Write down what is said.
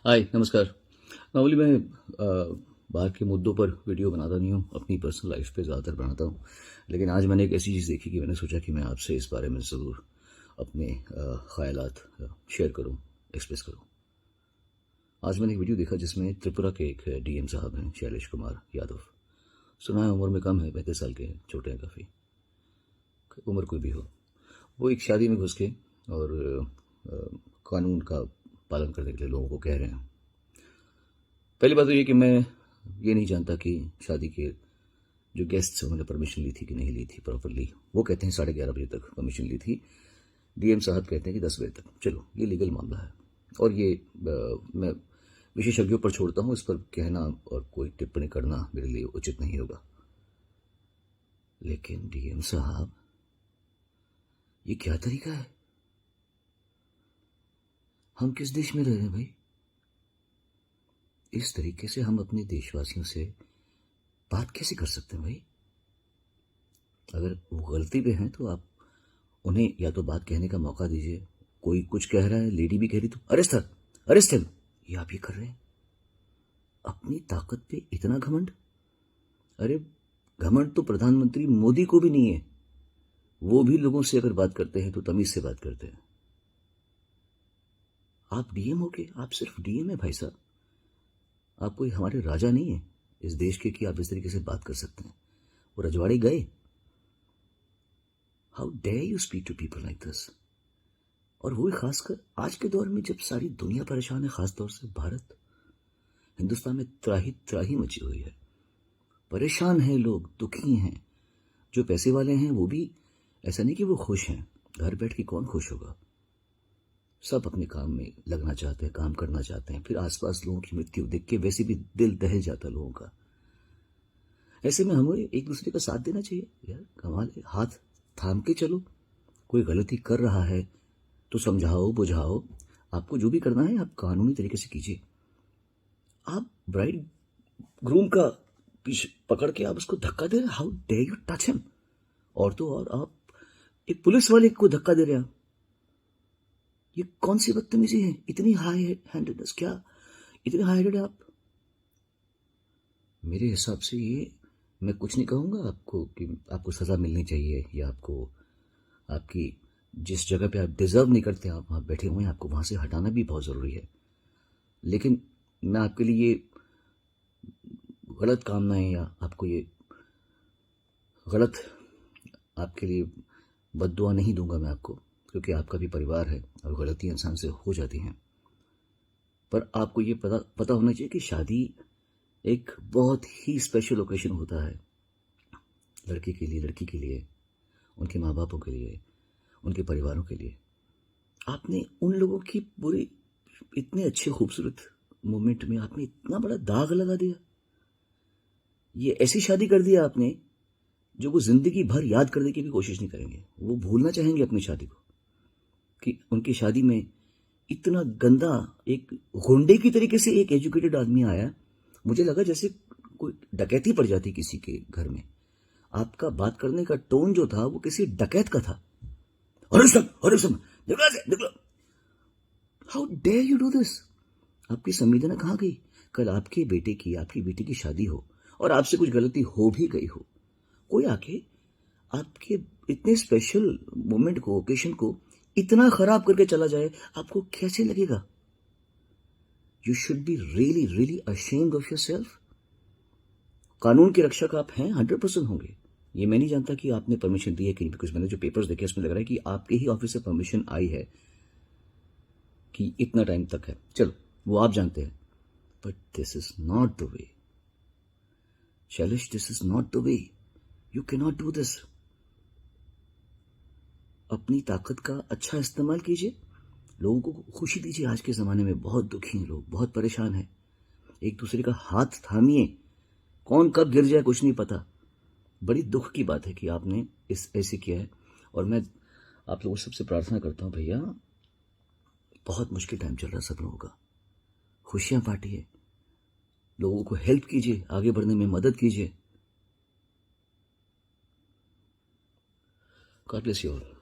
हाय नमस्कार। नॉर्मली मैं बाहर के मुद्दों पर वीडियो बनाता नहीं हूँ, अपनी पर्सनल लाइफ पे ज़्यादातर बनाता हूँ। लेकिन आज मैंने एक ऐसी चीज़ देखी कि मैंने सोचा कि मैं आपसे इस बारे में ज़रूर अपने ख़यालात शेयर करूँ, एक्सप्रेस करूँ। आज मैंने एक वीडियो देखा जिसमें त्रिपुरा के एक डीएम साहब हैं, शैलेश कुमार यादव। सुना है उम्र में कम है, 35 साल के हैं, छोटे हैं काफ़ी, उम्र कोई भी हो। वो एक शादी में घुस के और कानून का पालन करने के लिए लोगों को कह रहे हैं। पहली बात तो ये कि मैं ये नहीं जानता कि शादी के जो गेस्ट्स हैं उन्होंने परमिशन ली थी कि नहीं ली थी प्रॉपरली। वो कहते हैं 11:30 बजे तक परमिशन ली थी, डीएम साहब कहते हैं कि 10 बजे तक। चलो ये लीगल मामला है और ये मैं विशेषज्ञों पर छोड़ता हूँ, इस पर कहना और कोई टिप्पणी करना मेरे लिए उचित नहीं होगा। लेकिन डीएम साहब, ये क्या तरीका है? हम किस देश में रह रहे हैं भाई? इस तरीके से हम अपने देशवासियों से बात कैसे कर सकते हैं भाई? अगर वो गलती पे हैं तो आप उन्हें या तो बात कहने का मौका दीजिए। कोई कुछ कह रहा है, लेडी भी कह रही, तो अरेस्ट हिम। ये आप ही कर रहे हैं? अपनी ताकत पे इतना घमंड? अरे घमंड तो प्रधानमंत्री मोदी को भी नहीं है। वो भी लोगों से अगर बात करते हैं तो तमीज से बात करते हैं। आप डीएम हो के, आप सिर्फ डीएम है भाई साहब। आप कोई हमारे राजा नहीं है इस देश के कि आप इस तरीके से बात कर सकते हैं। वो रजवाड़े गए। How dare you speak to people like this? और वो भी खासकर आज के दौर में जब सारी दुनिया परेशान है, खासतौर से भारत, हिंदुस्तान में त्राही त्राही मची हुई है। परेशान हैं लोग, दुखी हैं। जो पैसे वाले हैं वो भी ऐसा नहीं कि वो खुश हैं। घर बैठ के कौन खुश होगा? सब अपने काम में लगना चाहते हैं, काम करना चाहते हैं। फिर आसपास लोगों की मृत्यु देख के वैसे भी दिल दहल जाता लोगों का। ऐसे में हमें एक दूसरे का साथ देना चाहिए यार। कमाल है, हाथ थाम के चलो। कोई गलती कर रहा है तो समझाओ, बुझाओ। आपको जो भी करना है आप कानूनी तरीके से कीजिए। आप ब्राइड ग्रूम का पीछे पकड़ के आप उसको धक्का दे रहे, how dare you touch him? और तो और आप एक पुलिस वाले को धक्का दे रहे हैं। ये कौन सी बदतमीजी है? इतनी हाई हैंडेडनेस, क्या इतने हाई हेडेड आप? मेरे हिसाब से ये, मैं कुछ नहीं कहूंगा आपको कि आपको सजा मिलनी चाहिए या आपको आपकी जिस जगह पे आप डिजर्व नहीं करते आप वहां बैठे हुए हैं, आपको वहां से हटाना भी बहुत जरूरी है। लेकिन मैं आपके लिए गलत कामनाएं या आपको ये गलत, आपके लिए बद्दुआ नहीं दूंगा मैं आपको, क्योंकि आपका भी परिवार है और गलती इंसान से हो जाती हैं। पर आपको ये पता होना चाहिए कि शादी एक बहुत ही स्पेशल ओकेजन होता है लड़के के लिए, लड़की के लिए, उनके माँ बापों के लिए, उनके परिवारों के लिए। आपने उन लोगों की पूरी इतने अच्छे खूबसूरत मोमेंट में आपने इतना बड़ा दाग लगा दिया। ये ऐसी शादी कर दिया आपने जो वो जिंदगी भर याद करने की भी कोशिश नहीं करेंगे। वो भूलना चाहेंगे अपनी शादी को, कि उनकी शादी में इतना गंदा, एक गुंडे की तरीके से एक एजुकेटेड आदमी आया। मुझे लगा जैसे कोई डकैती पड़ जाती किसी के घर में। आपका बात करने का टोन जो था वो किसी डकैत का था। अरे सब निकलो। How dare you do this? आपकी संवेदना कहां गई? कल आपकी बेटी की शादी हो और आपसे कुछ गलती हो भी गई हो, कोई आके आपके इतने स्पेशल मोमेंट को, ओकेशन को इतना खराब करके चला जाए, आपको कैसे लगेगा? You should be really really ashamed of yourself. कानून के रक्षक आप हैं, 100% होंगे। ये मैं नहीं जानता कि आपने परमिशन दी है कि नहीं, बिकॉज मैंने जो पेपर्स देखे उसमें लग रहा है कि आपके ही ऑफिस से परमिशन आई है कि इतना टाइम तक है। चलो वो आप जानते हैं, but this is not the way Shailesh, this is not the way. You can not do this. अपनी ताकत का अच्छा इस्तेमाल कीजिए, लोगों को खुशी दीजिए। आज के ज़माने में बहुत दुखी हैं लोग, बहुत परेशान हैं। एक दूसरे का हाथ थामिए। कौन कब गिर जाए कुछ नहीं पता। बड़ी दुख की बात है कि आपने ऐसे किया है। और मैं आप लोगों सबसे प्रार्थना करता हूं भैया, बहुत मुश्किल टाइम चल रहा है सब लोगों का। खुशियां बांटिए, लोगों को हेल्प कीजिए, आगे बढ़ने में मदद कीजिए। God bless you all.